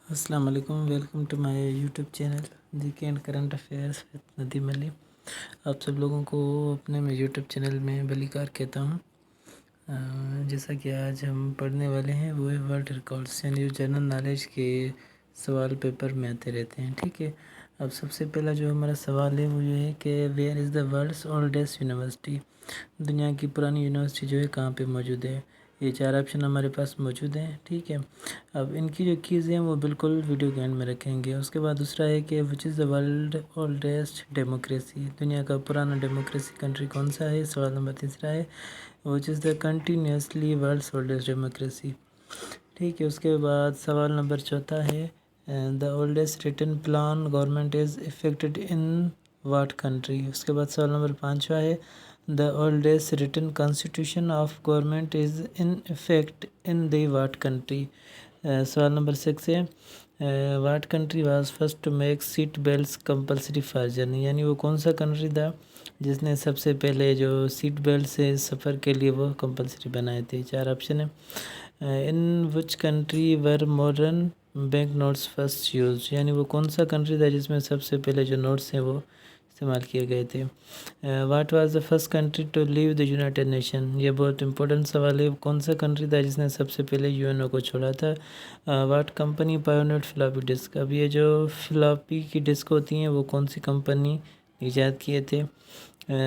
अस्सलाम वालेकुम। Welcome to my YouTube channel GK and current affairs with Nadeem Ali. आप सब लोगों को अपने मैं यूट्यूब चैनल में बलीकार कहता हूँ। जैसा कि आज हम पढ़ने वाले हैं वो है वर्ल्ड रिकॉर्ड्स, यानी जो जनरल नॉलेज के सवाल पेपर में आते रहते हैं। ठीक है, अब सबसे पहला जो हमारा सवाल है वो ये है कि where is the world's oldest university. दुनिया की पुरानी यूनिवर्सिटी जो है कहाँ पे मौजूद है। ये चार ऑप्शन हमारे पास मौजूद हैं। ठीक है, अब इनकी जो कीज़ हैं वो बिल्कुल वीडियो के एंड में रखेंगे। उसके बाद दूसरा है कि विच is the world oldest democracy. दुनिया का पुराना डेमोक्रेसी कंट्री कौन सा है। सवाल नंबर तीसरा है which is the continuously world's oldest democracy. ठीक है, उसके बाद सवाल नंबर चौथा है the oldest written plan government is effected in what country. उसके बाद सवाल नंबर पाँचवा है the oldest written constitution of government is in effect in the what country. सवाल नंबर सिक्स है what country was first to make seat belts compulsory for journey. यानी वो कौन सा कंट्री था जिसने सबसे पहले जो सीट बेल्ट से सफ़र के लिए वो कंपलसरी बनाए थे। चार ऑप्शन है in which country were modern bank notes first use. यानी वो कौन सा कंट्री था जिसमें सबसे पहले जो नोट्स हैं वो इस्तेमाल किए गए थे। What was the first country to leave the United Nation. ये बहुत इंपॉर्टेंट सवाल है, कौन सा कंट्री था जिसने सबसे पहले यूएनओ को छोड़ा था। वाट कंपनी पायोनियर्ड फ्लॉपी डिस्क। अब ये जो फ्लॉपी की डिस्क होती हैं वो कौन सी कंपनी ईजाद किए थे।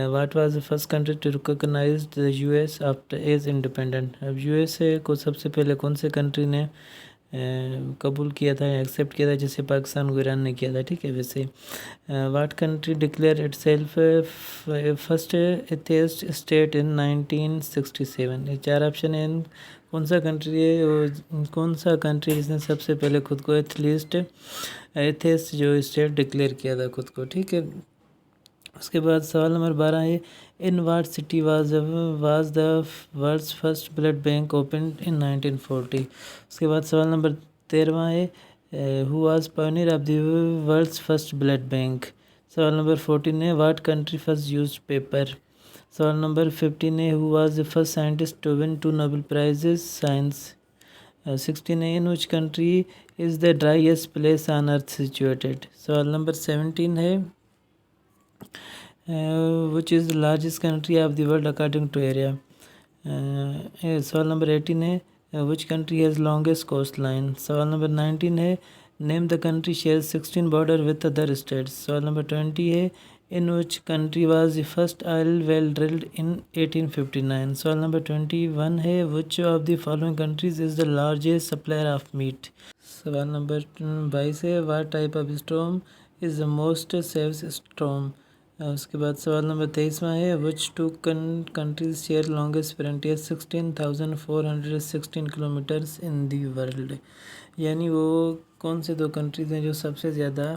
What was the first country to recognise the US after as independent. अब यूएसए को सबसे पहले कौन से कंट्री ने कबूल किया था, एक्सेप्ट किया था, जैसे पाकिस्तान को ईरान ने किया था। ठीक है, वैसे what country declare itself first atheist state in 1967। ये चार ऑप्शन है, कौन सा कंट्री है, कौन सा कंट्री जिसने सबसे पहले खुद को एथियस्ट जो स्टेट डिक्लेयर किया था खुद को। ठीक है, उसके बाद सवाल नंबर 12 है in what city was the world's first blood bank open in 1940। उसके बाद सवाल नंबर 13 है who was pioneer of the world's first blood bank. सवाल नंबर 14 है what country first used paper. सवाल नंबर 15 है who was the first scientist to win 2 Nobel prizes science. 16 है in which country is the driest place on earth situated. सवाल number 17 है which is the largest country of the world according to area. सवाल number 18 है which country has longest coastline. सवाल number 19 है name the country shares 16 border with other states. सवाल number 20 है in which country was the first oil well drilled in 1859. सवाल number 21 है which of the following countries is the largest supplier of meat. सवाल number 22 है what type of storm is the most safe storm. उसके बाद सवाल number 23वां है which two countries share longest frontier 16,416 kilometres in the world. यानी वो कौन से दो कंट्रीज हैं जो सबसे ज़्यादा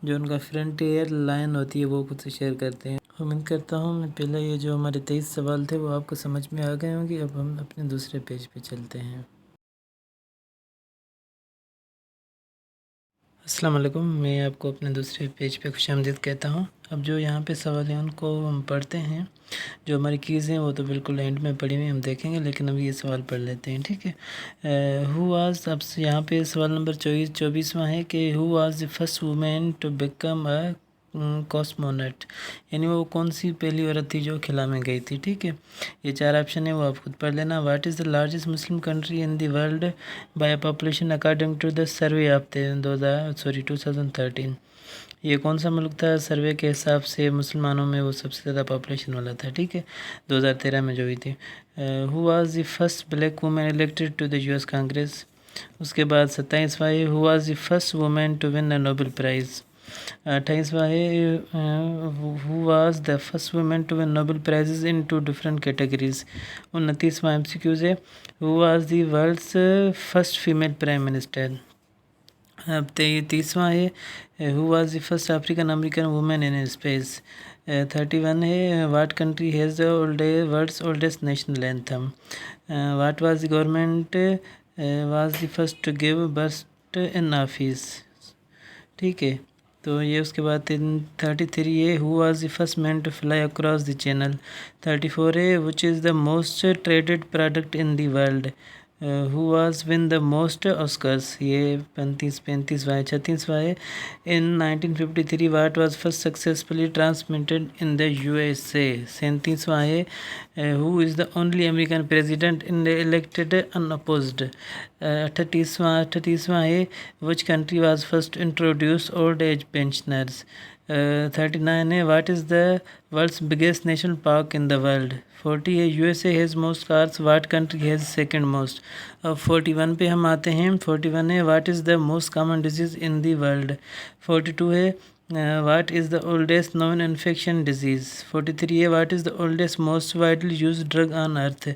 जो उनका फ्रंटियर लाइन होती है वो खुद से शेयर करते हैं। उम्मीद करता हूँ मैं पहले ये जो हमारे 23 सवाल थे वो आपको समझ में आ गए होंगे। अब हम अपने दूसरे पेज पे चलते हैं। अस्सलाम वालेकुम, मैं आपको अपने दूसरे पेज पे खुशामदीद कहता हूँ। अब जो यहाँ पे सवाल हैं उनको हम पढ़ते हैं। जो हमारी कीज़ हैं वो तो बिल्कुल एंड में पढ़ी हुई हम देखेंगे, लेकिन अभी ये सवाल पढ़ लेते हैं। ठीक है, हु वाज, अब यहाँ पे सवाल नंबर 24वां है कि who was the first women to become a cosmonaut. यानी वो कौन सी पहली औरत थी जो खिला में गई थी। ठीक है, ये चार ऑप्शन है वो आप खुद पढ़ लेना। What is the largest Muslim country in the world by population according to the survey of 2013। ये कौन सा मुल्क था सर्वे के हिसाब से मुसलमानों में वो सबसे ज़्यादा पॉपुलेशन वाला था। ठीक है, 2013 में जो हुई थी। Who was the first black women elected to the US Congress. उसके बाद 27वां है who was the first women to win a Nobel prize. 28वां है who was the first women to win Nobel prizes in 2 different categories. 29वां MCQs है who was the world's first female prime minister. अब 30वां है who was the first African American women in space. 31 है what country has the world's oldest national anthem. What was the government was the first to give birth in office. ठीक है, तो ये उसके बाद 33 है who was the first man to fly across the channel. 34 है which is the most traded product in the world. Who was win the most Oscars, ये 35वां है। 36वां है, in 1953 what was first successfully transmitted in the USA. 37वां है, who is the only American president in the elected unopposed. 38वां है, which country was first introduce old age pensioners. 39 है, what is the world's biggest national park in the world. 40 है, USA has most cars, what country has second most. अब 41 पे हम आते हैं। 41 है, what is the most common disease in the world. 42 है, what is the oldest non infection disease. 43 है, what is the oldest most widely use drug on earth.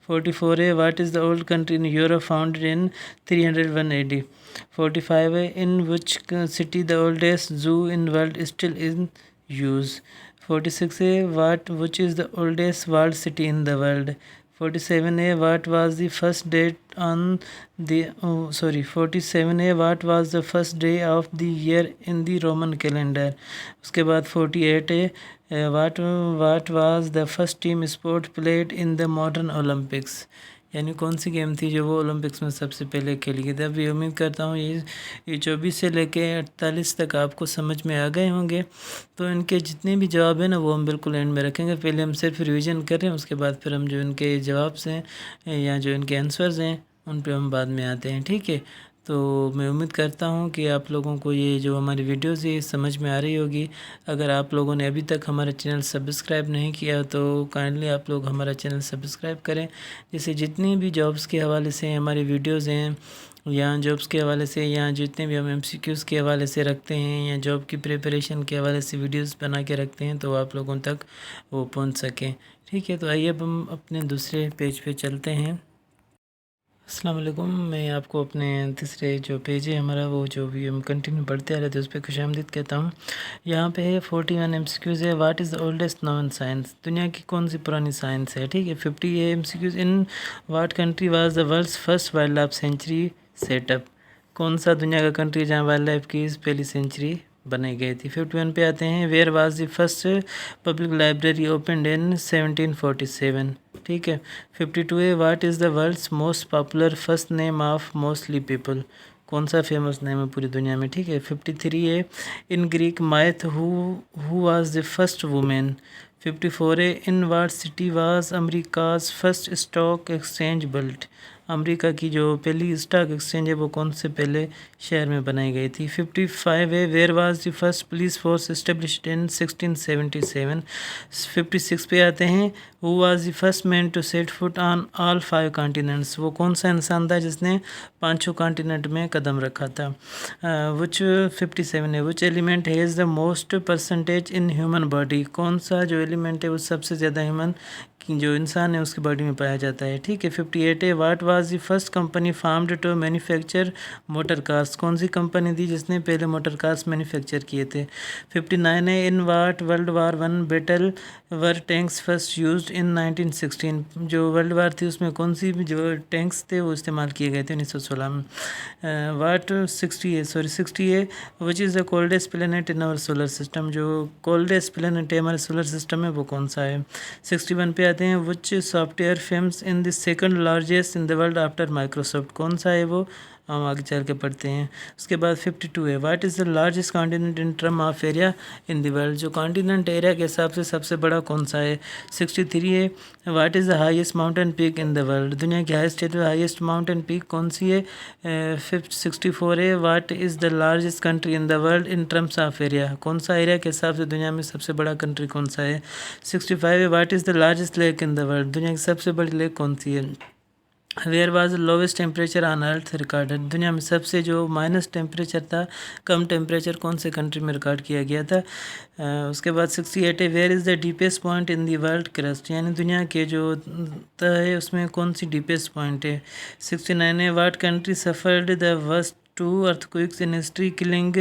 44 है, what is the old country in Europe founded in 301 AD। 45 है, in which city the oldest zoo in world still in use. 46 है, what which is the oldest world city in the world. 47 है, what was the first date on the 47 है, what was the first day of the year in the Roman calendar. उसके बाद 48 है, what was the first team sport played in the modern Olympics, यानी कौन सी game थी जो वो Olympics में सबसे पहले खेली गई थी। अभी उम्मीद करता हूँ ये 24 से लेके 48 तक आपको समझ में आ गए होंगे। तो इनके जितने भी जवाब हैं ना वो हम बिल्कुल एंड में रखेंगे। पहले हम सिर्फ रिवीजन कर रहे हैं, उसके बाद फिर हम जो इनके जवाब हैं या जो इनके आंसर्स हैं उन पे हम बाद में आते हैं, ठीक है। तो मैं उम्मीद करता हूँ कि आप लोगों को ये जो हमारी वीडियोज़ है समझ में आ रही होगी। अगर आप लोगों ने अभी तक हमारा चैनल सब्सक्राइब नहीं किया तो काइंडली आप लोग हमारा चैनल सब्सक्राइब करें, जिससे जितनी भी जॉब्स के हवाले से हमारी वीडियोज़ हैं या जॉब्स के हवाले से या जितने भी हम MCQs के हवाले से रखते हैं या जॉब की प्रिपरेशन के हवाले से वीडियोस बना के रखते हैं तो आप लोगों तक वो पहुंच सकें, ठीक है। तो आइए अब हम अपने दूसरे पेज पे चलते हैं। अस्सलाम वालेकुम, मैं आपको अपने तीसरे जो पेज है हमारा वो जो भी हम कंटिन्यू पढ़ते आ रहे थे उस पर खुशामदीद कहता हूँ। यहाँ पे है 41 MCQs है, what is the oldest known science, दुनिया की कौन सी पुरानी साइंस है, ठीक है। 50 MCQs, in what country was the world's first wildlife sanctuary set up, कौन सा दुनिया का कंट्री जहाँ वाइल्ड लाइफ की पहली सेंचुरी बनाई गई थी। 51 पे आते हैं, where was the first public library opened in 1747, ठीक है। 52 है, what is the world's most popular first name of mostly people, कौन सा फेमस नेम है पूरी दुनिया में, ठीक है। 53 है, in Greek myth who was the first women. 54 है, in what city was America's first stock exchange built, America की जो पहली स्टॉक एक्सचेंज है वो कौन से पहले शहर में बनाई गई थी। 55 है, where was the first police force established in 1677। 56 पे आते हैं, who was the first man to set foot on all 5 continents, वो कौन सा इंसान था जिसने 5 कॉन्टिनेंट में कदम रखा था। विच 57 है, which element has the most percentage in human body, कौन सा जो एलिमेंट है वो सबसे ज़्यादा ह्यूमन कि जो इंसान है उसकी बॉडी में पाया जाता है, ठीक है। 58 है, what was the first company formed to manufacture motor cars, कौन सी कंपनी थी जिसने पहले मोटर कार्स मैन्युफैक्चर किए थे। 59 है, in what world war 1 battle were tanks first used in 1916, जो वर्ल्ड वार थी उसमें कौन सी भी जो टैंक्स थे वो इस्तेमाल किए गए थे 1916 में। व्हाट 60 है, which is the coldest planet in our solar system, जो कोल्डेस्ट प्लेनेट है हमारे सोलर सिस्टम में वो कौन सा है। 61 पे आते हैं, विच software famous in the second largest in the world after Microsoft, कौन सा है वो, हम आगे चल के पढ़ते हैं। उसके बाद 52 है, what is the largest continent in term of area in the world, जो कॉन्टिनेंट एरिया के हिसाब से सबसे बड़ा कौन सा है। 63 है, what is the highest mountain peak in the world, दुनिया की हाईएस्ट माउंटेन पीक कौन सी है। 64 है, what is the largest country in the world in terms of area, कौन सा एरिया के हिसाब से दुनिया में सबसे बड़ा कंट्री कौन सा है। 65 है, what is the largest lake in the world, दुनिया की सबसे बड़ी लेक कौन सी है। Where was the lowest temperature on earth recorded, दुनिया में सबसे जो माइनस टेम्परेचर था, कम टेम्परेचर कौन से कंट्री में रिकॉर्ड किया गया था। उसके बाद 68 है, where is the deepest point in the world crust, यानी दुनिया के जो तह है उसमें कौन सी डीपेस्ट पॉइंट है। 69 है, what country suffered the worst 2 earthquakes in history killing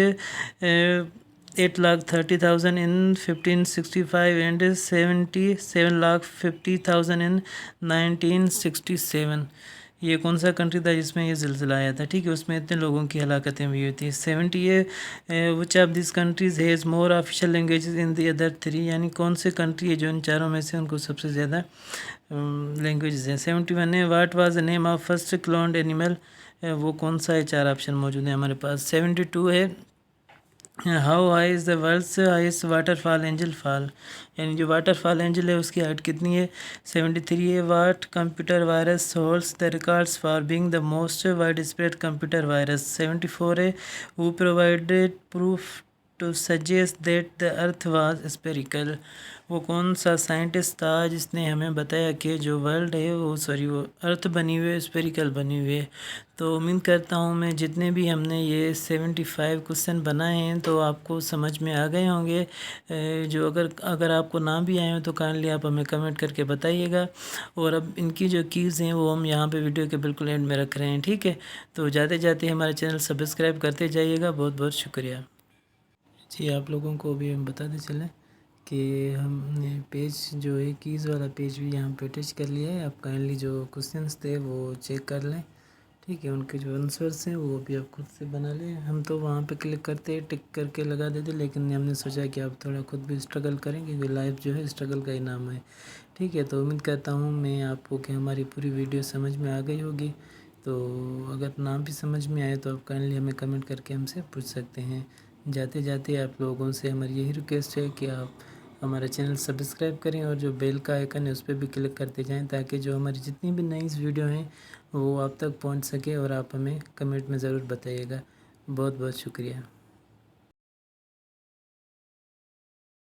8,30,000 in 1565 and 77,50,000 in 1967, ये कौन सा कंट्री था जिसमें ये ज़िलज़िला आया था, ठीक है, उसमें इतने लोगों की हलाकतें हुई होती है। 70 ये which of this countries has more official languages in the other 3, यानी कौन से कंट्री है जो इन चारों में से उनको सबसे ज़्यादा लैंग्वेजेस हैं। 71 है what was the name of first cloned animal, वो कौन सा है, 4 ऑप्शन मौजूद है हमारे पास। 72 है how high is the world's highest waterfall Angel fall, यानी जो वाटरफॉल एंजल है उसकी हाइट कितनी है। 73 है what computer virus holds the records for being the most wide spread computer virus. 74 है who provided proof to suggest that the earth was spherical, वो कौन सा साइंटिस्ट था जिसने हमें बताया कि जो वर्ल्ड है वो वो अर्थ बनी हुई है, स्पेरिकल बनी हुई है। तो उम्मीद करता हूँ मैं जितने भी हमने ये 75 क्वेश्चन बनाए हैं तो आपको समझ में आ गए होंगे। जो अगर आपको ना भी आए हो तो काइंडली आप हमें कमेंट करके बताइएगा। और अब इनकी जो कीज़ हैं वो हम यहाँ पे वीडियो के बिल्कुल एंड में रख रहे हैं, ठीक है। तो जाते जाते हमारे चैनल सब्सक्राइब करते जाइएगा। बहुत बहुत शुक्रिया जी। आप लोगों को भी हम बताते चलें कि हमने पेज जो है कीज़ वाला पेज भी यहाँ पे टच कर लिया है। आप काइंडली जो क्वेश्चंस थे वो चेक कर लें, ठीक है। उनके जो आंसर्स हैं वो भी आप खुद से बना लें। हम तो वहाँ पे क्लिक करते टिक करके लगा देते, लेकिन हमने सोचा कि आप थोड़ा खुद भी स्ट्रगल करें क्योंकि लाइफ जो है स्ट्रगल का ही नाम है, ठीक है। तो उम्मीद करता हूँ मैं आपको कि हमारी पूरी वीडियो समझ में आ गई होगी। तो अगर ना भी समझ में आए तो आप काइंडली हमें कमेंट करके हमसे पूछ सकते हैं। जाते जाते आप लोगों से हमारी यही रिक्वेस्ट है कि आप हमारा चैनल सब्सक्राइब करें और जो बेल का आइकन है उस पर भी क्लिक करते जाएं ताकि जो हमारी जितनी भी नई वीडियो हैं वो आप तक पहुंच सके और आप हमें कमेंट में ज़रूर बताइएगा। बहुत बहुत शुक्रिया।